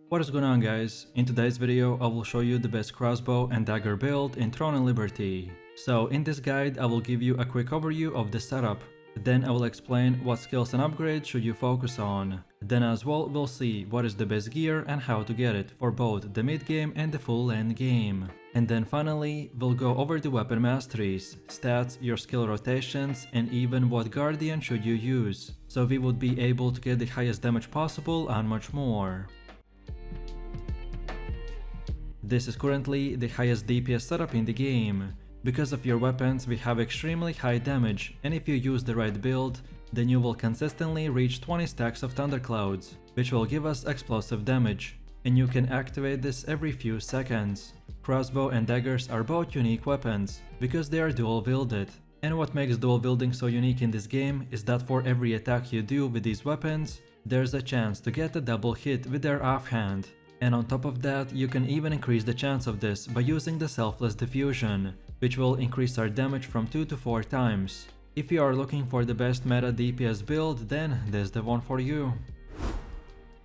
What is going on, guys? In today's video I will show you the best crossbow and dagger build in Throne and Liberty. So in this guide I will give you a quick overview of the setup. Then I will explain what skills and upgrades should you focus on. Then as well we'll see what is the best gear and how to get it for both the mid game and the full end game. And then finally we'll go over the weapon masteries, stats, your skill rotations, and even what guardian should you use, so we would be able to get the highest damage possible and much more. This is currently the highest DPS setup in the game. Because of your weapons we have extremely high damage, and if you use the right build, then you will consistently reach 20 stacks of thunderclouds, which will give us explosive damage, and you can activate this every few seconds. Crossbow and daggers are both unique weapons, because they are dual wielded. And what makes dual wielding so unique in this game is that for every attack you do with these weapons, there's a chance to get a double hit with their offhand. And on top of that, you can even increase the chance of this by using the selfless diffusion, which will increase our damage from 2 to 4 times. If you are looking for the best meta DPS build, then this is the one for you.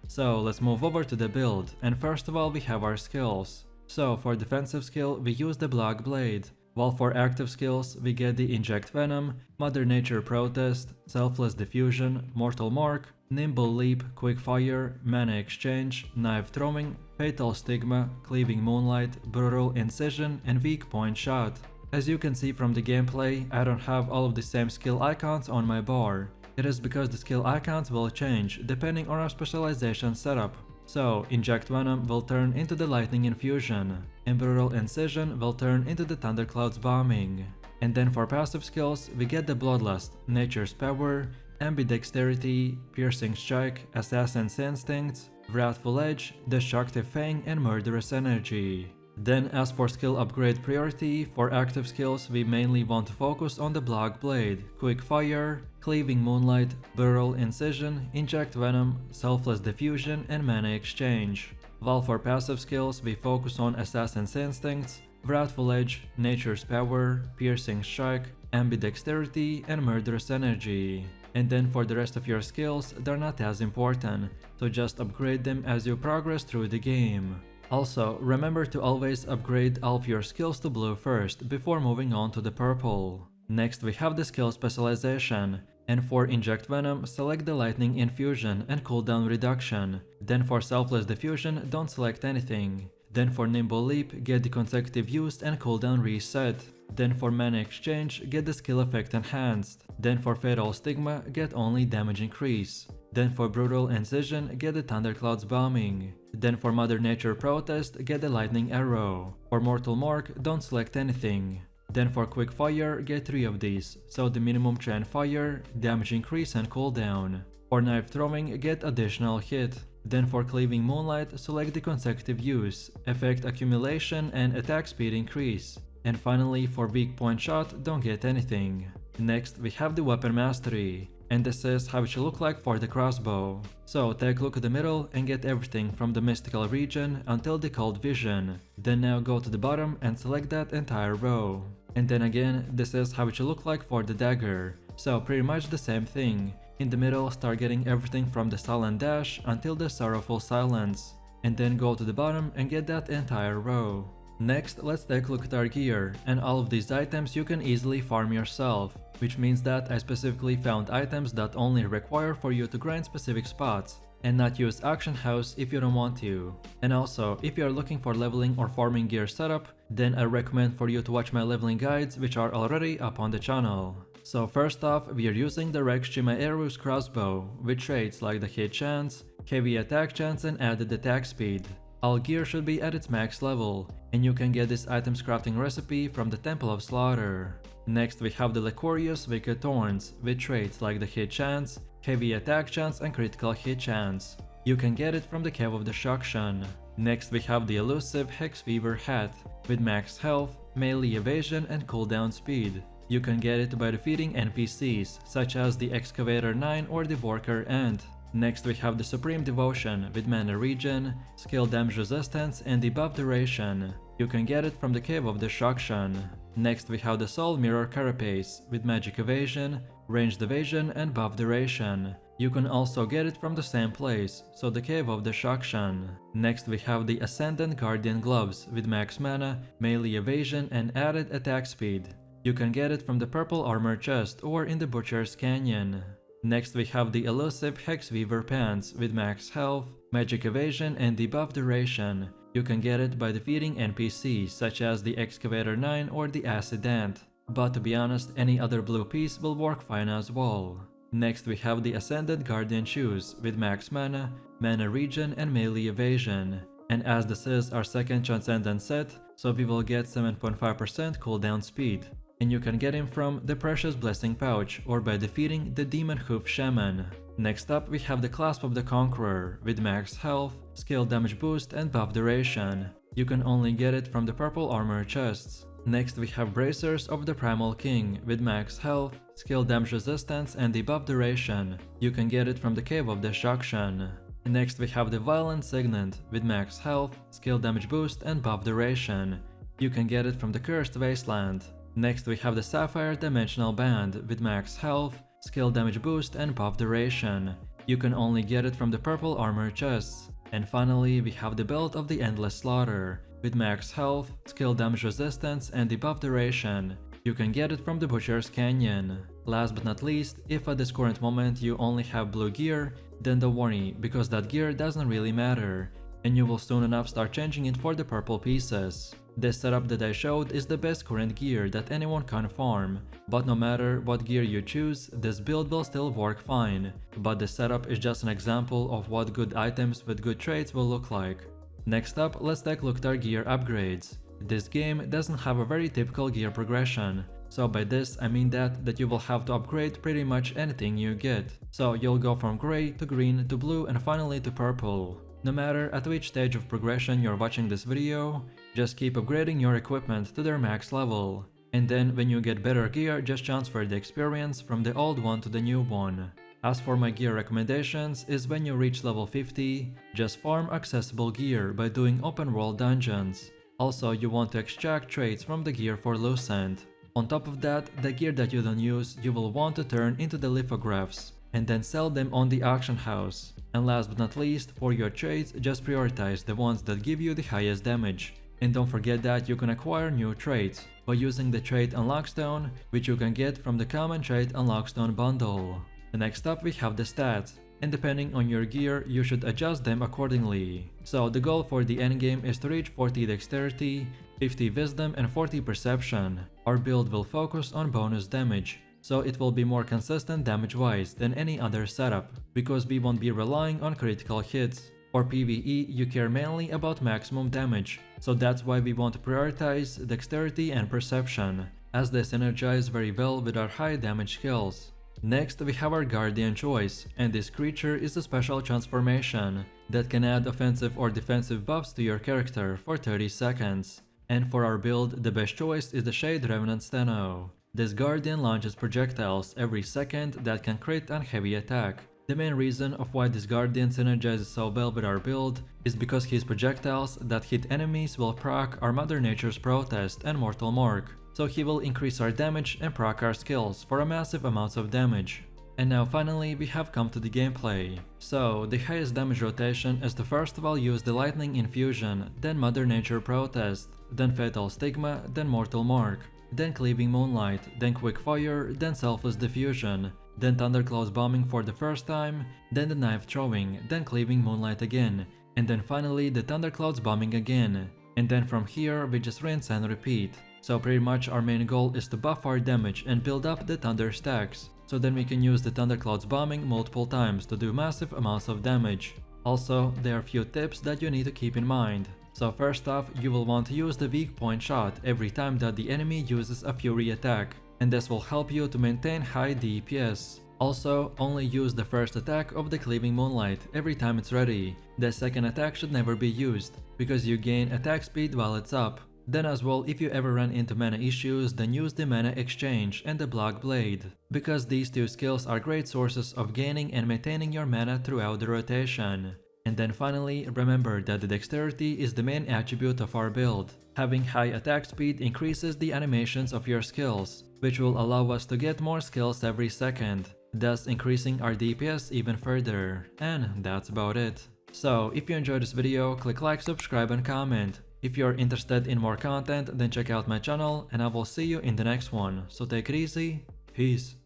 So let's move over to the build, and first of all we have our skills. So for defensive skill we use the Black Blade, while for active skills we get the Inject Venom, Mother Nature Protest, Selfless Diffusion, Mortal Mark, Nimble Leap, Quick Fire, Mana Exchange, Knife Throwing, Fatal Stigma, Cleaving Moonlight, Brutal Incision, and Weak Point Shot. As you can see from the gameplay, I don't have all of the same skill icons on my bar. It is because the skill icons will change depending on our specialization setup. So, Inject Venom will turn into the Lightning Infusion, and Brutal Incision will turn into the Thunderclouds Bombing. And then for passive skills, we get the Bloodlust, Nature's Power, Ambidexterity, Piercing Strike, Assassin's Instincts, Wrathful Edge, Destructive Fang, and Murderous Energy. Then as for skill upgrade priority, for active skills we mainly want to focus on the Black Blade, Quick Fire, Cleaving Moonlight, Brutal Incision, Inject Venom, Selfless Diffusion, and Mana Exchange. While for passive skills we focus on Assassin's Instincts, Wrathful Edge, Nature's Power, Piercing Strike, Ambidexterity, and Murderous Energy. And then for the rest of your skills, they're not as important, so just upgrade them as you progress through the game. Also, remember to always upgrade all of your skills to blue first before moving on to the purple. Next we have the skill specialization, and for Inject Venom select the Lightning Infusion and cooldown reduction. Then for Selfless Diffusion don't select anything. Then for Nimble Leap get the consecutive use and cooldown reset. Then for Mana Exchange get the skill effect enhanced. Then for Fatal Stigma get only damage increase. Then for Brutal Incision get the Thunderclouds Bombing. Then for Mother Nature Protest get the Lightning Arrow. For Mortal Mark don't select anything. Then for Quick Fire get 3 of these, so the minimum chain fire, damage increase and cooldown. For Knife Throwing get additional hit. Then for Cleaving Moonlight select the consecutive use, effect accumulation and attack speed increase. And finally for Weak Point Shot don't get anything. Next we have the weapon mastery, and this is how it should look like for the crossbow. So take a look at the middle and get everything from the mystical region until the cold vision. Then now go to the bottom and select that entire row. And then again, this is how it should look like for the dagger. So pretty much the same thing. In the middle start getting everything from the silent dash until the sorrowful silence. And then go to the bottom and get that entire row. Next, let's take a look at our gear, and all of these items you can easily farm yourself, which means that I specifically found items that only require for you to grind specific spots, and not use Auction House if you don't want to. And also, if you are looking for leveling or farming gear setup, then I recommend for you to watch my leveling guides which are already up on the channel. So first off, we are using the Rex Chimaeru's crossbow, with traits like the hit chance, heavy attack chance and added attack speed. All gear should be at its max level, and you can get this item's crafting recipe from the Temple of Slaughter. Next we have the Licorious Wicked Thorns, with traits like the hit chance, heavy attack chance and critical hit chance. You can get it from the Cave of Destruction. Next we have the elusive Hex Weaver Hat, with max health, melee evasion and cooldown speed. You can get it by defeating NPCs, such as the Excavator 9 or the Worker Ant. Next we have the Supreme Devotion with mana regen, skill damage resistance and debuff duration. You can get it from the Cave of Destruction. Next we have the Soul Mirror Carapace with magic evasion, ranged evasion and buff duration. You can also get it from the same place, so the Cave of the Shakshan. Next we have the Ascendant Guardian Gloves with max mana, melee evasion and added attack speed. You can get it from the purple armor chest or in the Butcher's Canyon. Next we have the elusive Hexweaver Pants with max health, magic evasion and debuff duration. You can get it by defeating NPCs such as the Excavator 9 or the Acid Ant, but to be honest any other blue piece will work fine as well. Next we have the Ascendant Guardian Shoes with max mana, mana regen and melee evasion. And as this is our second Transcendent set, so we will get 7.5% cooldown speed. And you can get him from the Precious Blessing Pouch or by defeating the Demon Hoof Shaman. Next up we have the Clasp of the Conqueror with max health, skill damage boost and buff duration. You can only get it from the purple armor chests. Next we have Bracers of the Primal King with max health, skill damage resistance and debuff duration. You can get it from the Cave of the Shakshan. Next we have the Violent Signet with max health, skill damage boost and buff duration. You can get it from the Cursed Wasteland. Next we have the Sapphire Dimensional Band with max health, skill damage boost and buff duration. You can only get it from the purple armor chests. And finally we have the Belt of the Endless Slaughter with max health, skill damage resistance and debuff duration. You can get it from the Butcher's Canyon. Last but not least, if at this current moment you only have blue gear, then don't worry because that gear doesn't really matter, and you will soon enough start changing it for the purple pieces. This setup that I showed is the best current gear that anyone can farm, but no matter what gear you choose, this build will still work fine, but this setup is just an example of what good items with good traits will look like. Next up, let's take a look at our gear upgrades. This game doesn't have a very typical gear progression, so by this I mean that you will have to upgrade pretty much anything you get. So you'll go from gray to green to blue and finally to purple. No matter at which stage of progression you're watching this video, just keep upgrading your equipment to their max level. And then when you get better gear, just transfer the experience from the old one to the new one. As for my gear recommendations is when you reach level 50, just farm accessible gear by doing open world dungeons. Also you want to extract traits from the gear for Lucent. On top of that, the gear that you don't use you will want to turn into the lithographs and then sell them on the auction house. And last but not least, for your traits just prioritize the ones that give you the highest damage. And don't forget that you can acquire new traits by using the trait Unlockstone, which you can get from the common trait Unlockstone bundle. Next up we have the stats, and depending on your gear you should adjust them accordingly. So the goal for the endgame is to reach 40 dexterity, 50 wisdom and 40 perception. Our build will focus on bonus damage, so it will be more consistent damage wise than any other setup, because we won't be relying on critical hits. For PVE you care mainly about maximum damage, so that's why we want to prioritize dexterity and perception, as they synergize very well with our high damage skills. Next we have our Guardian choice, and this creature is a special transformation that can add offensive or defensive buffs to your character for 30 seconds. And for our build, the best choice is the Shade Revenant Steno. This Guardian launches projectiles every second that can crit on heavy attack. The main reason of why this Guardian synergizes so well with our build is because his projectiles that hit enemies will proc our Mother Nature's Protest and Mortal Mark, so he will increase our damage and proc our skills for a massive amounts of damage. And now finally we have come to the gameplay. So the highest damage rotation is to first of all use the Lightning Infusion, then Mother Nature Protest, then Fatal Stigma, then Mortal Mark, then Cleaving Moonlight, then Quick Fire, then Selfless Diffusion, then Thunderclouds Bombing for the first time, then the Knife Throwing, then Cleaving Moonlight again, and then finally the Thunderclouds Bombing again. And then from here we just rinse and repeat. So pretty much our main goal is to buff our damage and build up the Thunder stacks, so then we can use the Thunderclouds Bombing multiple times to do massive amounts of damage. Also, there are a few tips that you need to keep in mind. So first off, you will want to use the weak point shot every time that the enemy uses a fury attack, and this will help you to maintain high DPS. Also, only use the first attack of the Cleaving Moonlight every time it's ready. The second attack should never be used, because you gain attack speed while it's up. Then as well, if you ever run into mana issues, then use the Mana Exchange and the Block Blade, because these two skills are great sources of gaining and maintaining your mana throughout the rotation. And then finally, remember that the dexterity is the main attribute of our build. Having high attack speed increases the animations of your skills, which will allow us to get more skills every second. thus increasing our DPS even further. And that's about it. So if you enjoyed this video, click like, subscribe and comment. If you're interested in more content, then check out my channel and I will see you in the next one. So take it easy, peace.